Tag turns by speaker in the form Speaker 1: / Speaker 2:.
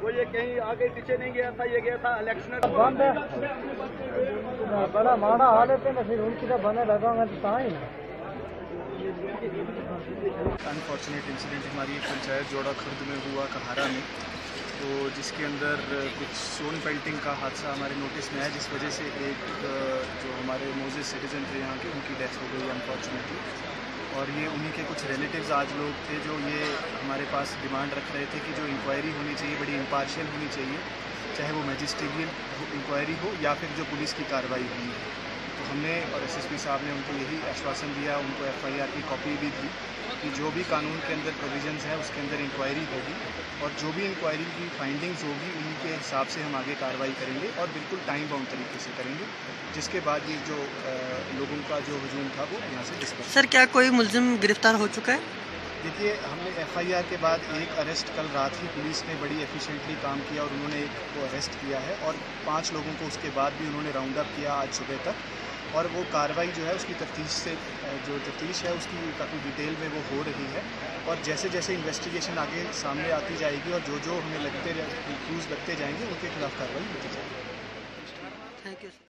Speaker 1: वो ये कहीं आगे पीछे नहीं गया था, ये गया था इलेक्शन
Speaker 2: बंद है। बड़ा माड़ा हालत है ना, फिर उनकी तो बने लगाऊंगा तो कहाँ ही ना।
Speaker 3: अनफॉर्चुनेट इंसिडेंट हमारी एक पंचायत जोड़ा खुर्द में हुआ कहारा में, तो जिसके अंदर कुछ स्टोन पेल्टिंग का हादसा हमारे नोटिस में आया, जिस वजह से एक जो हमारे मोजेस सिटीजन थे यहाँ के, उनकी डेथ हो गई अनफॉर्चुनेटली। और ये उन्हीं के कुछ रिलेटिव्स आज लोग थे जो ये हमारे पास डिमांड रख रहे थे कि जो इंक्वायरी होनी चाहिए बड़ी इम्पार्शियल होनी चाहिए, चाहे वो मैजिस्ट्रेटियल इंक्वायरी हो या फिर जो पुलिस की कार्रवाई हुई है। तो हमने और एसएसपी साहब ने उनको यही आश्वासन दिया, उनको एफआईआर की कॉपी भी दी कि जो भी कानून के अंदर प्रोविजंस है उसके अंदर इंक्वायरी होगी और जो भी इंक्वायरी की फाइंडिंग्स होगी उनके हिसाब से हम आगे कार्रवाई करेंगे और बिल्कुल टाइम बाउंड तरीके से करेंगे, जिसके बाद ये जो लोगों का जो हुजूम था वो यहाँ से डिस्पर्स।
Speaker 4: सर, क्या कोई मुलजिम गिरफ्तार हो चुका है?
Speaker 3: देखिए, हमने एफआईआर के बाद एक अरेस्ट कल रात ही पुलिस ने बड़ी एफिशिएंटली काम किया और उन्होंने एक को अरेस्ट किया है और 5 लोगों को उसके बाद भी उन्होंने राउंड अप किया आज सुबह तक। और वो कार्रवाई जो है उसकी तफ्तीश है उसकी काफ़ी डिटेल में वो हो रही है और जैसे जैसे इन्वेस्टिगेशन आगे सामने आती जाएगी और जो जो हमें क्लूज़ लगते जाएंगे उनके खिलाफ कार्रवाई होती जाएगी।
Speaker 4: Thank you.